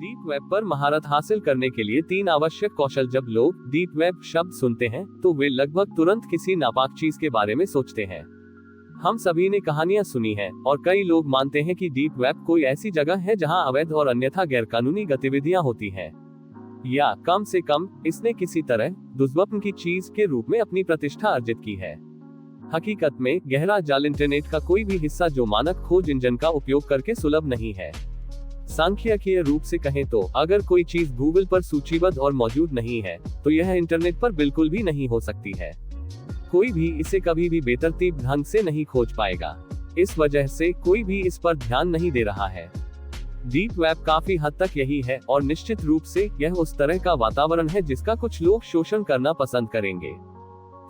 Deep web पर महारत हासिल करने के लिए 3 आवश्यक कौशल। जब लोग डीप वेब शब्द सुनते हैं तो वे लगभग तुरंत किसी नापाक चीज के बारे में सोचते हैं। हम सभी ने कहानियां सुनी हैं और कई लोग मानते हैं कि डीप वेब कोई ऐसी जगह है जहां अवैध और अन्यथा गैरकानूनी गतिविधियां होती हैं, या कम से कम इसने किसी तरह दुष्प्राप्य की चीज के रूप में अपनी प्रतिष्ठा अर्जित की है। हकीकत में गहरा जाल इंटरनेट का कोई भी हिस्सा जो मानक खोज इंजन का उपयोग करके सुलभ नहीं है। सांख्यिकीय रूप से कहें तो अगर कोई चीज गूगल पर सूचीबद्ध और मौजूद नहीं है तो यह इंटरनेट पर बिल्कुल भी नहीं हो सकती है। कोई भी इसे कभी भी बेतरतीब ढंग से नहीं खोज पाएगा। इस वजह से कोई भी इस पर ध्यान नहीं दे रहा है। डीप वेब काफी हद तक यही है और निश्चित रूप से यह उस तरह का वातावरण है जिसका कुछ लोग शोषण करना पसंद करेंगे।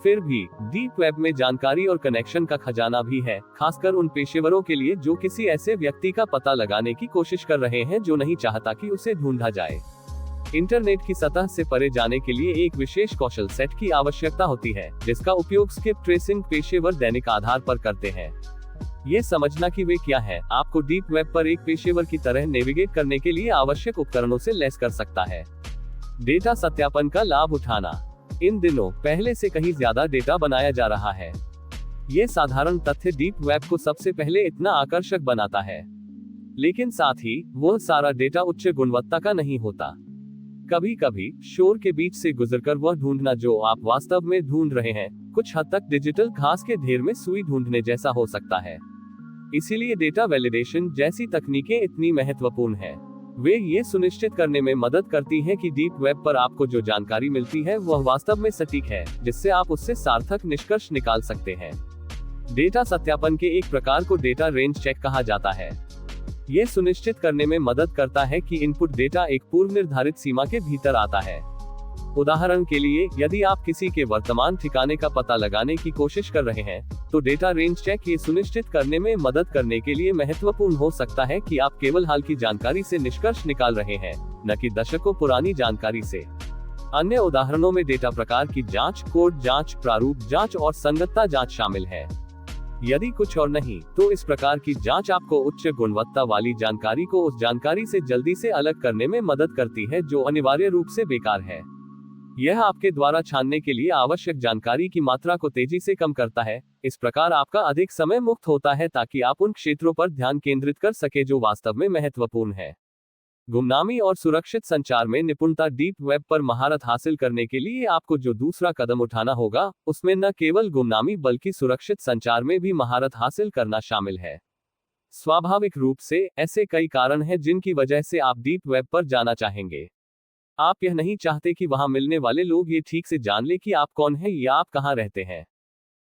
फिर भी डीप वेब में जानकारी और कनेक्शन का खजाना भी है, खासकर उन पेशेवरों के लिए जो किसी ऐसे व्यक्ति का पता लगाने की कोशिश कर रहे हैं जो नहीं चाहता कि उसे ढूंढा जाए। इंटरनेट की सतह से परे जाने के लिए एक विशेष कौशल सेट की आवश्यकता होती है, जिसका उपयोग स्किप ट्रेसिंग पेशेवर दैनिक आधार पर करते हैं। ये समझना कि वे क्या है, आपको डीप वेब पर एक पेशेवर की तरह नेविगेट करने के लिए आवश्यक उपकरणों से लैस कर सकता है। डेटा सत्यापन का लाभ उठाना। इन दिनों पहले से कहीं ज्यादा डेटा बनाया जा रहा है। ये साधारण तथ्य डीप वेब को सबसे पहले इतना आकर्षक बनाता है, लेकिन साथ ही वह सारा डेटा उच्च गुणवत्ता का नहीं होता। कभी कभी शोर के बीच से गुजरकर वह ढूंढना जो आप वास्तव में ढूंढ रहे हैं, कुछ हद तक डिजिटल घास के ढेर में सुई ढूंढने जैसा हो सकता है। इसीलिए डेटा वैलिडेशन जैसी तकनीकें इतनी महत्वपूर्ण है। वे ये सुनिश्चित करने में मदद करती हैं कि डीप वेब पर आपको जो जानकारी मिलती है वह वास्तव में सटीक है, जिससे आप उससे सार्थक निष्कर्ष निकाल सकते हैं। डेटा सत्यापन के एक प्रकार को डेटा रेंज चेक कहा जाता है। ये सुनिश्चित करने में मदद करता है कि इनपुट डेटा एक पूर्व निर्धारित सीमा के भीतर आता है। उदाहरण के लिए, यदि आप किसी के वर्तमान ठिकाने का पता लगाने की कोशिश कर रहे हैं, तो डेटा रेंज चेक ये सुनिश्चित करने में मदद करने के लिए महत्वपूर्ण हो सकता है कि आप केवल हाल की जानकारी से निष्कर्ष निकाल रहे हैं, न कि दशकों पुरानी जानकारी से। अन्य उदाहरणों में डेटा प्रकार की जांच, कोड जांच, प्रारूप जांच और संगतता जांच शामिल है। यदि कुछ और नहीं, तो इस प्रकार की जांच आपको उच्च गुणवत्ता वाली जानकारी को उस जानकारी से जल्दी से अलग करने में मदद करती है जो अनिवार्य रूप से बेकार है। यह आपके द्वारा छानने के लिए आवश्यक जानकारी की मात्रा को तेजी से कम करता है। इस प्रकार आपका अधिक समय मुक्त होता है ताकि आप उन क्षेत्रों पर ध्यान केंद्रित कर सके जो वास्तव में महत्वपूर्ण है। गुमनामी और सुरक्षित संचार में निपुणता। डीप वेब पर महारत हासिल करने के लिए आपको जो दूसरा कदम उठाना होगा, उसमें न केवल गुमनामी बल्कि सुरक्षित संचार में भी महारत हासिल करना शामिल है। स्वाभाविक रूप से ऐसे कई कारण हैं जिनकी वजह से आप डीप वेब पर जाना चाहेंगे। आप यह नहीं चाहते कि वहां मिलने वाले लोग ये ठीक से जान ले कि आप कौन हैं या आप कहां रहते हैं।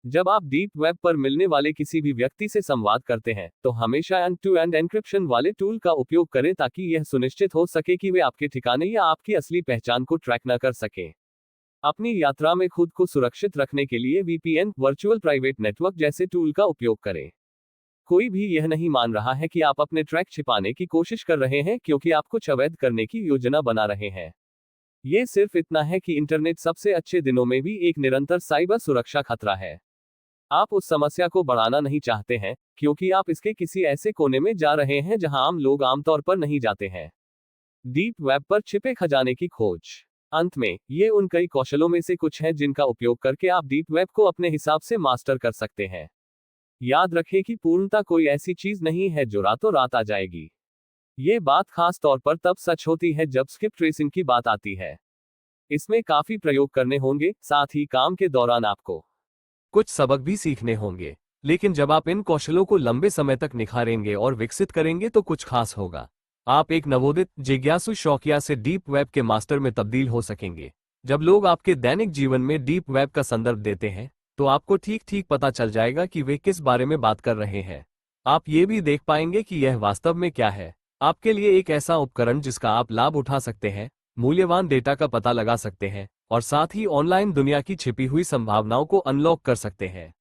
जब आप डीप वेब पर मिलने वाले किसी भी व्यक्ति से संवाद करते हैं, तो हमेशा एंड टू एंड एन्क्रिप्शन वाले टूल का उपयोग करें ताकि यह सुनिश्चित हो सके कि वे आपके ठिकाने या आपकी असली पहचान को ट्रैक न कर सकें। अपनी यात्रा में खुद को सुरक्षित रखने के लिए VPN, वर्चुअल प्राइवेट नेटवर्क जैसे टूल का उपयोग करें। कोई भी यह नहीं मान रहा है कि आप अपने ट्रैक छिपाने की कोशिश कर रहे हैं क्योंकि आप कुछ अवैध करने की योजना बना रहे हैं। ये सिर्फ इतना है कि इंटरनेट सबसे अच्छे दिनों में भी एक निरंतर साइबर सुरक्षा खतरा है। आप उस समस्या को बढ़ाना नहीं चाहते हैं, क्योंकि आप इसके किसी ऐसे कोने में जा रहे हैं जहां आम लोग आमतौर पर नहीं जाते हैं। डीप वेब पर छिपे खजाने की खोज। अंत में, ये उन कई कौशलों में से कुछ हैं जिनका उपयोग करके आप डीप वेब को अपने हिसाब से मास्टर कर सकते हैं। याद रखें कि पूर्णता कोई ऐसी चीज नहीं है जो रातों रात आ जाएगी। ये बात खास तौर पर तब सच होती है जब स्किप ट्रेसिंग की बात आती है। इसमें काफी प्रयोग करने होंगे, साथ ही काम के दौरान आपको कुछ सबक भी सीखने होंगे। लेकिन जब आप इन कौशलों को लंबे समय तक निखारेंगे और विकसित करेंगे तो कुछ खास होगा। आप एक नवोदित, जिज्ञासु शौकिया से डीप वेब के मास्टर में तब्दील हो सकेंगे। जब लोग आपके दैनिक जीवन में डीप वेब का संदर्भ देते हैं, तो आपको ठीक ठीक पता चल जाएगा कि वे किस बारे में बात कर रहे हैं। आप ये भी देख पाएंगे कि यह वास्तव में क्या है। आपके लिए एक ऐसा उपकरण जिसका आप लाभ उठा सकते हैं, मूल्यवान डेटा का पता लगा सकते हैं और साथ ही ऑनलाइन दुनिया की छिपी हुई संभावनाओं को अनलॉक कर सकते हैं।